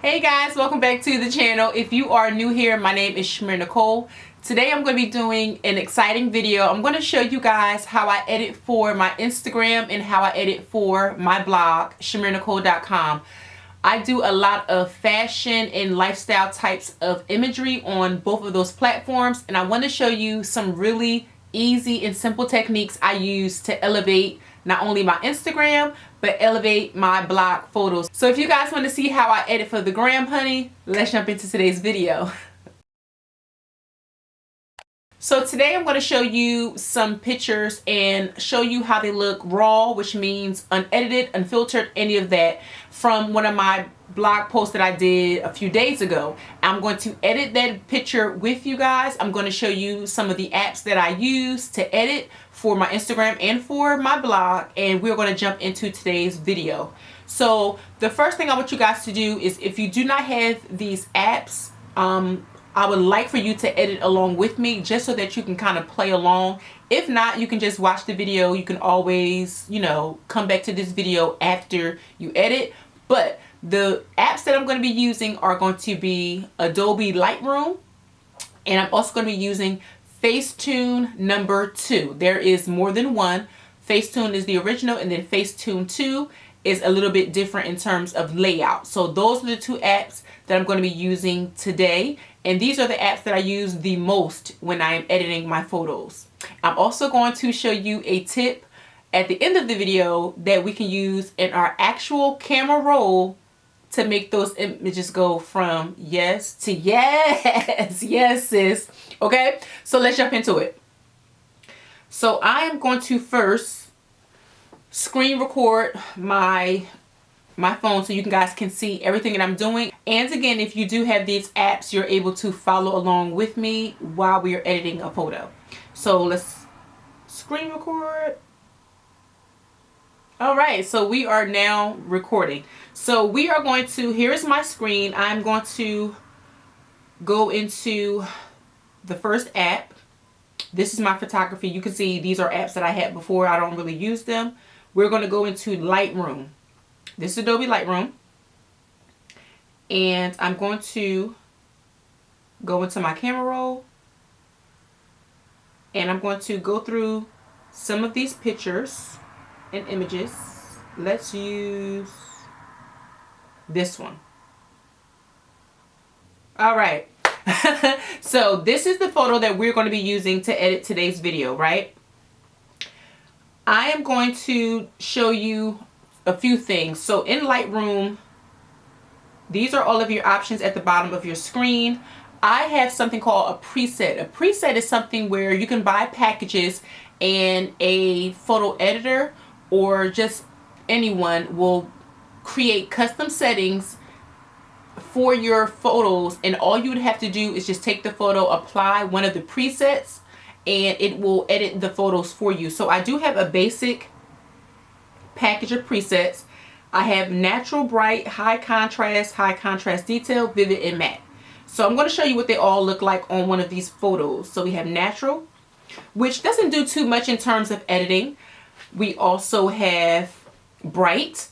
Hey guys, welcome back to the channel. If you are new here, my name is ChimereNicole. Today I'm going to be doing an exciting video. I'm going to show you guys how I edit for my Instagram and how I edit for my blog, ChimereNicole.com. I do a lot of fashion and lifestyle types of imagery on both of those platforms, and I want to show you some really easy and simple techniques I use to elevate not only my Instagram, but elevate my blog photos. So if you guys want to see how I edit for the gram, honey, let's jump into today's video. So today I'm going to show you some pictures and show you how they look raw, which means unedited, unfiltered, any of that, from one of my blog posts that I did a few days ago. I'm going to edit that picture with you guys. I'm going to show you some of the apps that I use to edit for my Instagram and for my blog, and we're going to jump into today's video. So the first thing I want you guys to do is, if you do not have these apps, I would like for you to edit along with me, just so that you can kind of play along. If not, you can just watch the video. You can always, come back to this video after you edit. But the apps that I'm going to be using are going to be Adobe Lightroom, and I'm also going to be using Facetune #2. There is more than one. Facetune is the original, and then Facetune 2 is a little bit different in terms of layout. So those are the two apps that I'm going to be using today, and these are the apps that I use the most when I am editing my photos. I'm also going to show you a tip at the end of the video that we can use in our actual camera roll to make those images go from yes to yes. Yes, sis. Okay, so let's jump into it. So I am going to first screen record my phone so you guys can see everything that I'm doing. And again, if you do have these apps, you're able to follow along with me while we are editing a photo. So let's screen record. All right, so we are now recording. So we are going to, here's my screen. I'm going to go into the first app. This is my photography. You can see these are apps that I had before. I don't really use them. We're going to go into Lightroom. This is Adobe Lightroom. And I'm going to go into my camera roll. And I'm going to go through some of these pictures and images. Let's use this one. All right. So this is the photo that we're going to be using to edit today's video, right? I am going to show you a few things. So in Lightroom, these are all of your options at the bottom of your screen. I have something called a preset. A preset is something where you can buy packages, and a photo editor or just anyone will create custom settings for your photos, and all you would have to do is just take the photo, apply one of the presets, and it will edit the photos for you. So I do have a basic package of presets. I have natural, bright, high contrast detail, vivid, and matte. So I'm going to show you what they all look like on one of these photos. So we have natural, which doesn't do too much in terms of editing. We also have bright.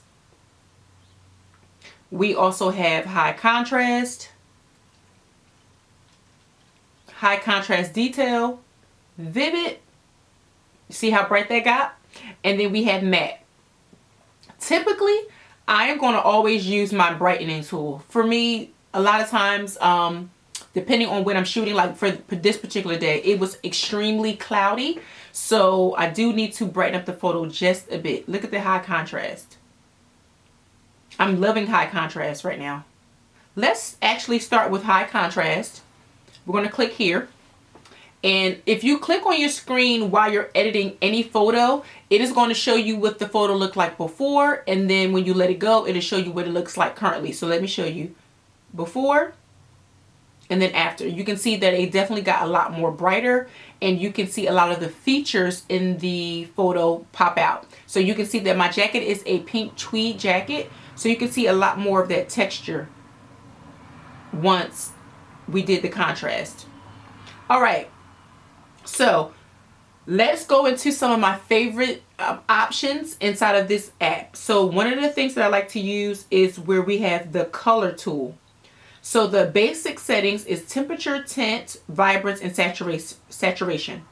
We also have high contrast detail, vivid. See how bright that got? And then we have matte. Typically, I am going to always use my brightening tool. For me, a lot of times, depending on when I'm shooting, like for this particular day, it was extremely cloudy. So I do need to brighten up the photo just a bit. Look at the high contrast. I'm loving high contrast right now. Let's actually start with high contrast. We're going to click here. And if you click on your screen while you're editing any photo, it is going to show you what the photo looked like before. And then when you let it go, it'll show you what it looks like currently. So let me show you before and then after. You can see that it definitely got a lot more brighter, and you can see a lot of the features in the photo pop out. So you can see that my jacket is a pink tweed jacket. So you can see a lot more of that texture once we did the contrast. All right. So Let's go into some of my favorite options inside of this app. So one of the things that I like to use is where we have the color tool. So the basic settings is temperature, tint, vibrance, and saturation.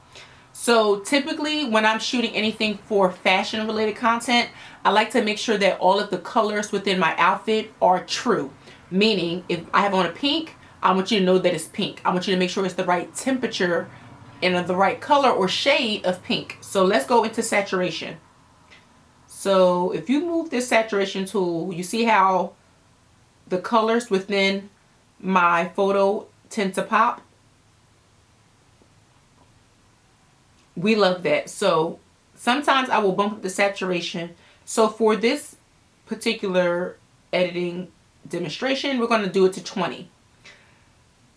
So typically when I'm shooting anything for fashion related content, I like to make sure that all of the colors within my outfit are true. Meaning if I have on a pink, I want you to know that it's pink. I want you to make sure it's the right temperature and the right color or shade of pink. So let's go into saturation. So if you move this saturation tool, you see how the colors within my photo tend to pop. We love that. So sometimes I will bump up the saturation. So for this particular editing demonstration, we're going to do it to 20.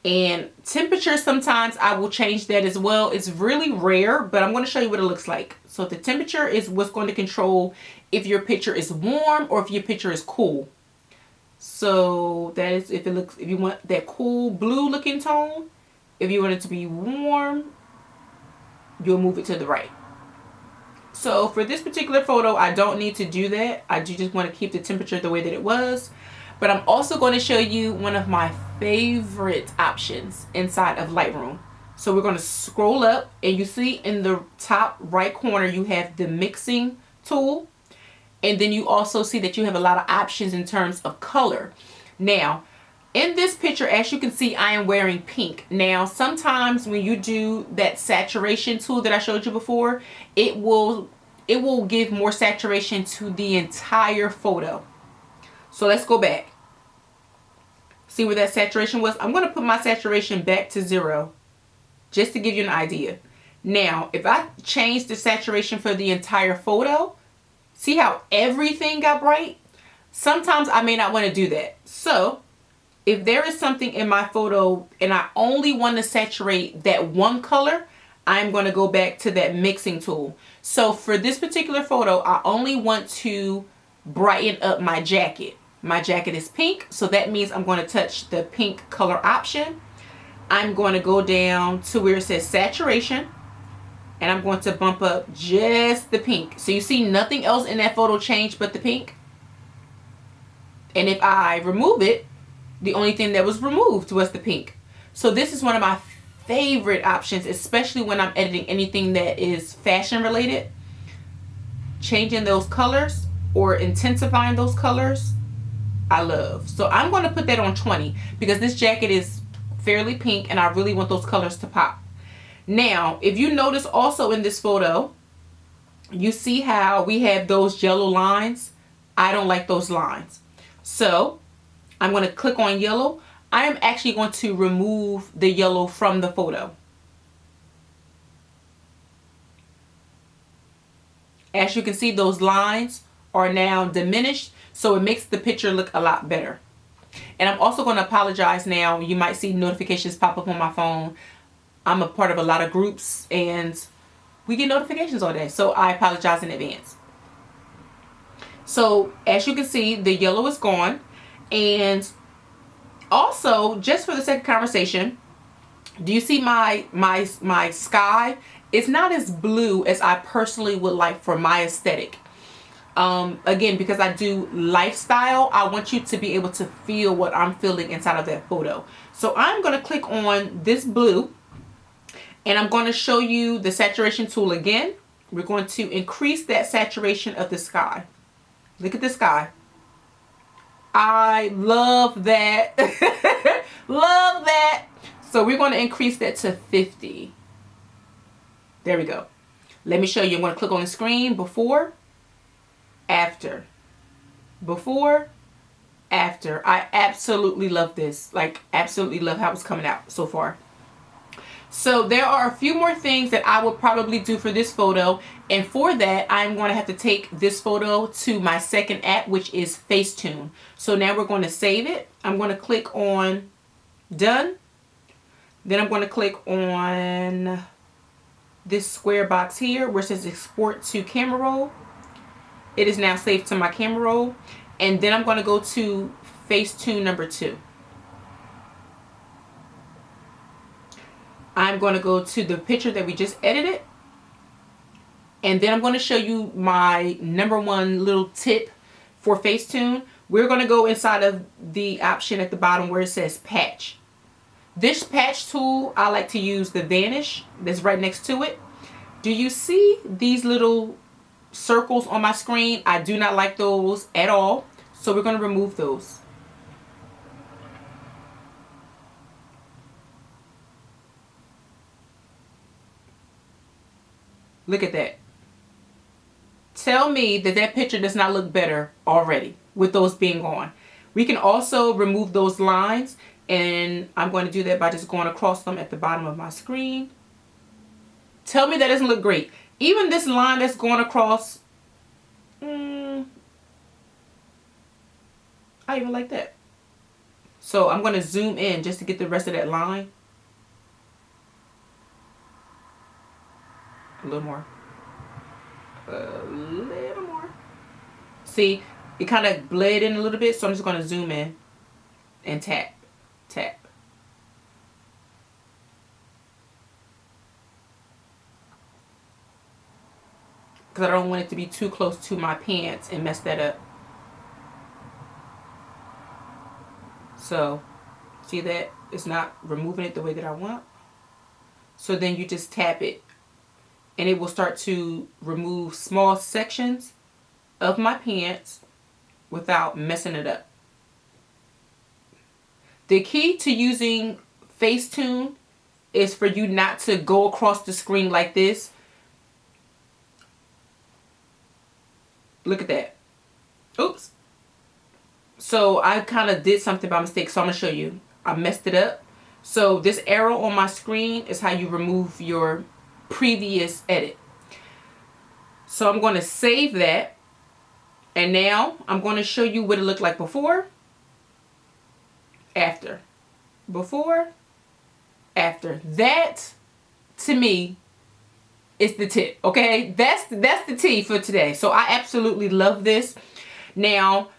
And temperature, sometimes I will change that as well. It's really rare, but I'm going to show you what it looks like. So the temperature is what's going to control if your picture is warm or if your picture is cool. So that is if you want that cool blue looking tone. If you want it to be warm, you'll move it to the right. So for this particular photo, I don't need to do that. I just want to keep the temperature the way that it was. But I'm also going to show you one of my favorite options inside of Lightroom. So we're going to scroll up, and you see in the top right corner you have the mixing tool. And then you also see that you have a lot of options in terms of color. Now, in this picture, as you can see, I am wearing pink. Now, sometimes when you do that saturation tool that I showed you before, it will give more saturation to the entire photo. So let's go back. See where that saturation was? I'm going to put my saturation back to 0 just to give you an idea. Now, if I change the saturation for the entire photo, see how everything got bright? Sometimes I may not want to do that. So if there is something in my photo and I only want to saturate that one color, I'm going to go back to that mixing tool. So for this particular photo, I only want to brighten up my jacket. My jacket is pink, so that means I'm going to touch the pink color option. I'm going to go down to where it says saturation, and I'm going to bump up just the pink. So you see nothing else in that photo changed but the pink. And if I remove it, the only thing that was removed was the pink. So this is one of my favorite options, especially when I'm editing anything that is fashion related. Changing those colors or intensifying those colors, I love. So I'm going to put that on 20 because this jacket is fairly pink and I really want those colors to pop. Now, if you notice also in this photo, you see how we have those yellow lines. I don't like those lines. So I'm going to click on yellow. I am actually going to remove the yellow from the photo. As you can see, those lines are now diminished, so it makes the picture look a lot better. And I'm also going to apologize now. You might see notifications pop up on my phone. I'm a part of a lot of groups and we get notifications all day, so I apologize in advance. So as you can see, the yellow is gone. And also, just for the sake of conversation, do you see my sky? It's not as blue as I personally would like for my aesthetic. Again, because I do lifestyle, I want you to be able to feel what I'm feeling inside of that photo. So I'm going to click on this blue and I'm going to show you the saturation tool again. We're going to increase that saturation of the sky. Look at the sky. I love that. Love that. So we're going to increase that to 50. There we go. Let me show you. I'm going to click on the screen. Before, after. Before, after. I absolutely love this. Like, absolutely love how it's coming out so far. So there are a few more things that I will probably do for this photo. And for that, I'm going to have to take this photo to my second app, which is Facetune. So now we're going to save it. I'm going to click on done. Then I'm going to click on this square box here where it says export to camera roll. It is now saved to my camera roll. And then I'm going to go to Facetune number 2. I'm going to go to the picture that we just edited. And then I'm going to show you my #1 little tip for Facetune. We're going to go inside of the option at the bottom where it says patch. This patch tool, I like to use the Vanish that's right next to it. Do you see these little circles on my screen? I do not like those at all. So we're going to remove those. Look at that. Tell me that that picture does not look better already with those being gone. We can also remove those lines, and I'm going to do that by just going across them at the bottom of my screen. Tell me that doesn't look great. Even this line that's going across, I even like that. So I'm going to zoom in just to get the rest of that line. A little more. A little more. See, it kind of bled in a little bit, so I'm just going to zoom in and tap. Because I don't want it to be too close to my pants and mess that up. So, see that? It's not removing it the way that I want. So then you just tap it, and it will start to remove small sections of my pants without messing it up. The key to using Facetune is for you not to go across the screen like this. Look at that. Oops. So I kind of did something by mistake, so I'm going to show you. I messed it up. So this arrow on my screen is how you remove your previous edit. So I'm going to save that. And now I'm going to show you what it looked like before, after. Before, after. That, to me, is the tip, okay? That's the tea for today. So I absolutely love this. Now,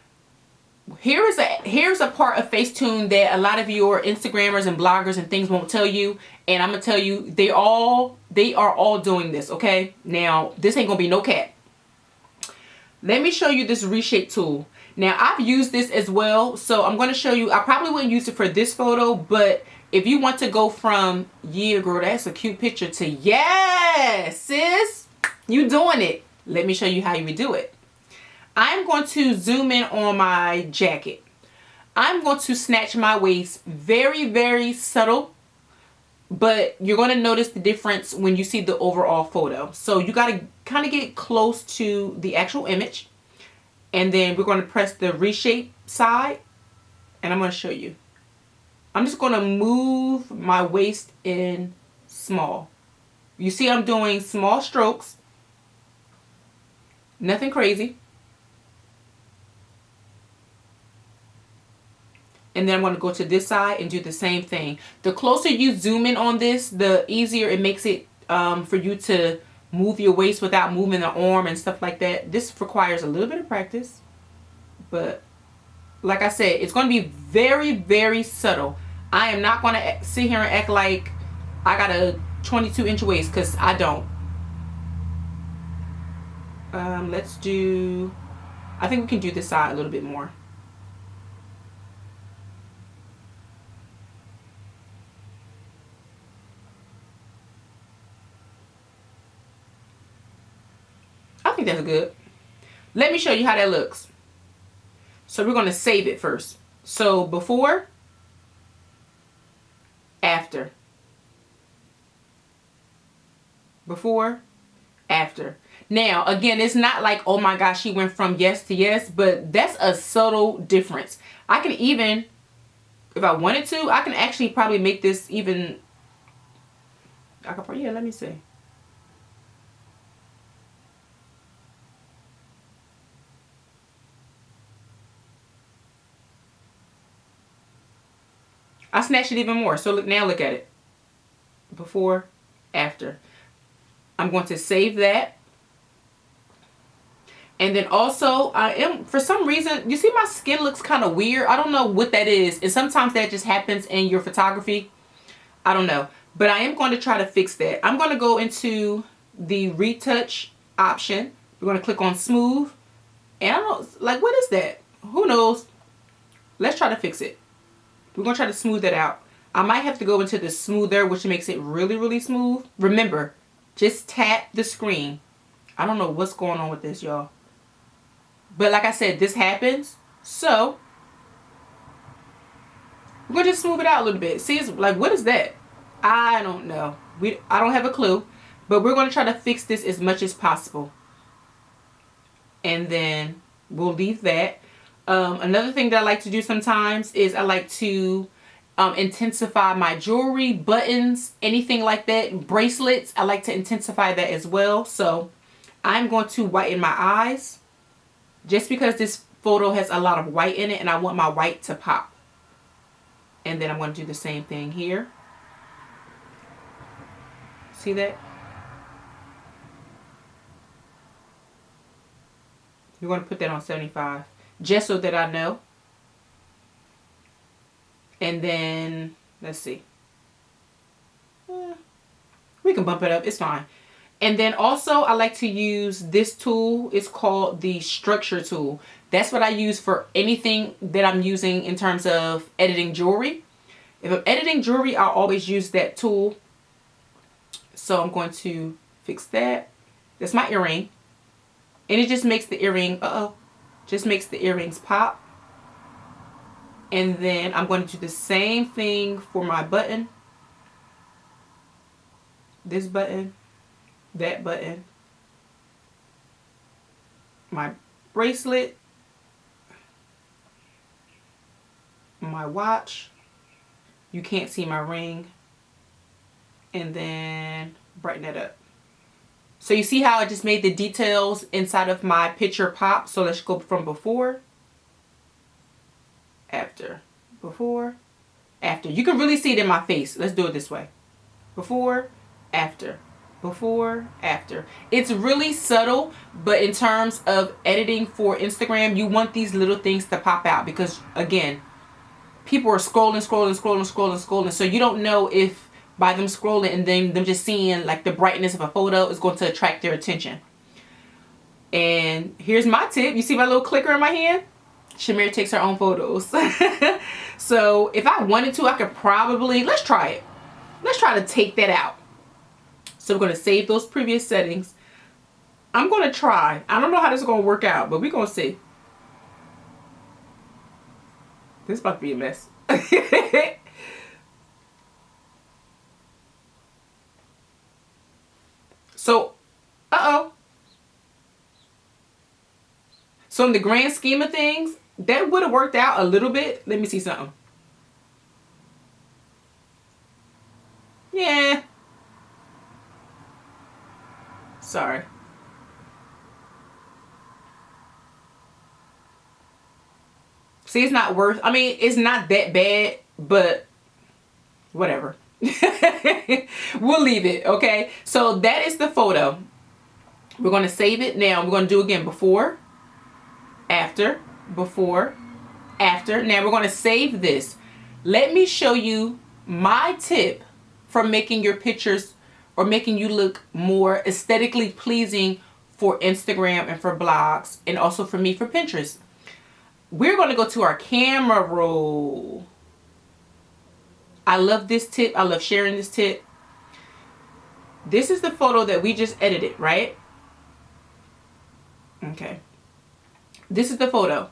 here's a part of Facetune that a lot of your Instagrammers and bloggers and things won't tell you, and I'm gonna tell you, they are all doing this, okay? Now, this ain't gonna be no cap. Let me show you this Reshape tool. Now, I've used this as well, so I'm gonna show you. I probably wouldn't use it for this photo, but if you want to go from, yeah, girl, that's a cute picture, to, yes, sis, you doing it. Let me show you how you would do it. I'm going to zoom in on my jacket. I'm going to snatch my waist, very, very subtle, but you're going to notice the difference when you see the overall photo. So you got to kind of get close to the actual image, and then we're going to press the reshape side, and I'm going to show you. I'm just going to move my waist in small. You see I'm doing small strokes, nothing crazy. And then I'm going to go to this side and do the same thing. The closer you zoom in on this, the easier it makes it for you to move your waist without moving the arm and stuff like that. This requires a little bit of practice. But like I said, it's going to be very, very subtle. I am not going to sit here and act like I got a 22-inch waist, because I don't. Let's do, I think we can do this side a little bit more. I think that's good. Let me show you how that looks. So we're going to save it first. So before, after. Before, after. Now, again, it's not like, oh my gosh, she went from yes to yes, but that's a subtle difference. I can even, if I wanted to, I can actually probably make this even, I could probably, yeah, let me see. I snatched it even more. So look, now look at it. Before, after. I'm going to save that. And then also, I am, for some reason, you see my skin looks kind of weird. I don't know what that is. And sometimes that just happens in your photography. I don't know. But I am going to try to fix that. I'm going to go into the retouch option. We're going to click on smooth. And I don't know, like, what is that? Who knows? Let's try to fix it. We're going to try to smooth it out. I might have to go into the smoother, which makes it really, really smooth. Remember, just tap the screen. I don't know what's going on with this, y'all. But like I said, this happens. So, we're going to just smooth it out a little bit. See, it's like, what is that? I don't know. I don't have a clue. But we're going to try to fix this as much as possible. And then we'll leave that. Another thing that I like to do sometimes is I like to intensify my jewelry, buttons, anything like that, bracelets. I like to intensify that as well. So I'm going to whiten my eyes just because this photo has a lot of white in it and I want my white to pop. And then I'm going to do the same thing here. See that? We're going to put that on 75 just so that I know. And then, let's see. We can bump it up. It's fine. And then also, I like to use this tool. It's called the structure tool. That's what I use for anything that I'm using in terms of editing jewelry. If I'm editing jewelry, I'll always use that tool. So I'm going to fix that. That's my earring. And it just makes the earring, just makes the earrings pop. And then I'm going to do the same thing for my button. This button, that button, my bracelet, my watch. You can't see my ring. And then brighten it up. So you see how I just made the details inside of my picture pop. So let's go from before, after, before, after. You can really see it in my face. Let's do it this way. Before, after, before, after. It's really subtle, but in terms of editing for Instagram, you want these little things to pop out because, again, people are scrolling. So you don't know if by them scrolling and then them just seeing like the brightness of a photo is going to attract their attention. And here's my tip. You see my little clicker in my hand? Chimere takes her own photos. So if I wanted to, I could probably, let's try it. Let's try to take that out. So we're going to save those previous settings. I'm going to try. I don't know how this is going to work out, but we're going to see. This is about to be a mess. So, So in the grand scheme of things, that would have worked out a little bit. Let me see something. Yeah. Sorry. See, it's not worth, I mean, it's not that bad, but whatever. We'll leave it, okay? So that is the photo. We're going to save it now. We're going to do again before, after, before, after. Now we're going to save this. Let me show you my tip for making your pictures or making you look more aesthetically pleasing for Instagram and for blogs and also for me for Pinterest. We're going to go to our camera roll. I love this tip. I love sharing this tip. This is the photo that we just edited, right? Okay. This is the photo.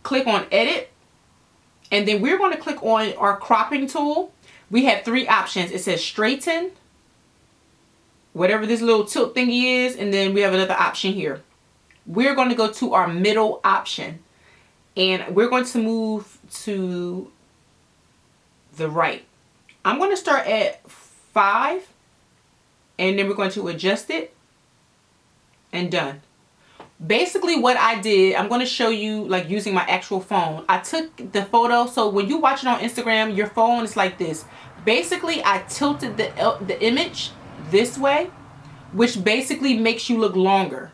Click on edit. And then we're going to click on our cropping tool. We have three options. It says straighten, whatever this little tilt thingy is. And then we have another option here. We're going to go to our middle option. And we're going to move to the right. I'm going to start at 5. And then we're going to adjust it. And done. Basically what I did, I'm going to show you like using my actual phone. I took the photo. So when you watch it on Instagram, your phone is like this. Basically, I tilted the image this way, which basically makes you look longer.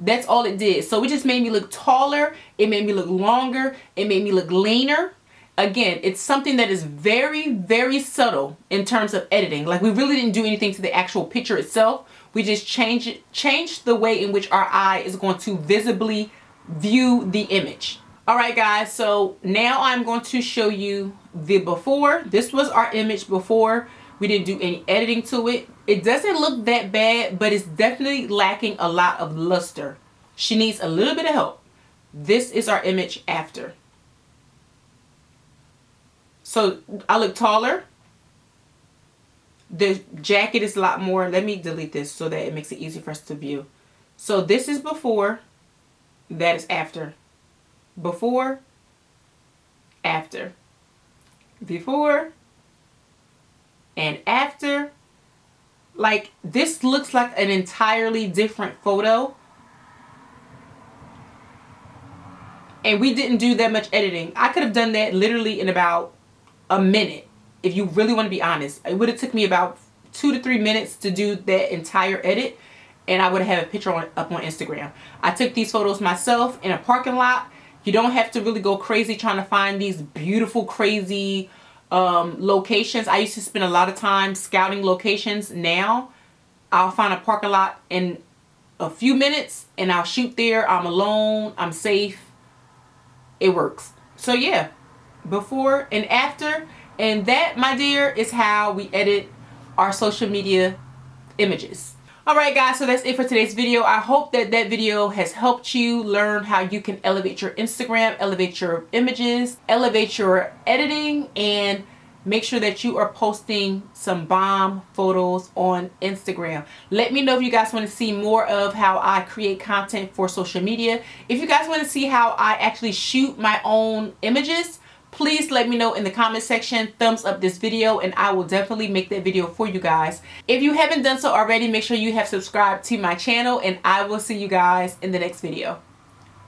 That's all it did. So it just made me look taller. It made me look longer. It made me look leaner. Again, it's something that is very, very subtle in terms of editing. Like, we really didn't do anything to the actual picture itself. We just changed the way in which our eye is going to visibly view the image. All right, guys, so now I'm going to show you the before. This was our image before. We didn't do any editing to it. It doesn't look that bad, but it's definitely lacking a lot of luster. She needs a little bit of help. This is our image after. So I look taller. The jacket is a lot more. Let me delete this so that it makes it easy for us to view. So this is before. That is after. Before. After. Before. And after. Like, this looks like an entirely different photo. And we didn't do that much editing. I could have done that literally in about a minute. If you really want to be honest, it would have took me about 2 to 3 minutes to do that entire edit, and I would have had a picture up on Instagram. I took these photos myself in a parking lot. You don't have to really go crazy trying to find these beautiful, crazy locations. I used to spend a lot of time scouting locations. Now I'll find a parking lot in a few minutes and I'll shoot there. I'm alone. I'm safe. It works. So yeah, before and after. And that, my dear, is how we edit our social media images. Alright guys, so that's it for today's video. I hope that video has helped you learn how you can elevate your Instagram, elevate your images, elevate your editing, and make sure that you are posting some bomb photos on Instagram. Let me know if you guys want to see more of how I create content for social media. If you guys want to see how I actually shoot my own images, please let me know in the comment section. Thumbs up this video and I will definitely make that video for you guys. If you haven't done so already, make sure you have subscribed to my channel, and I will see you guys in the next video.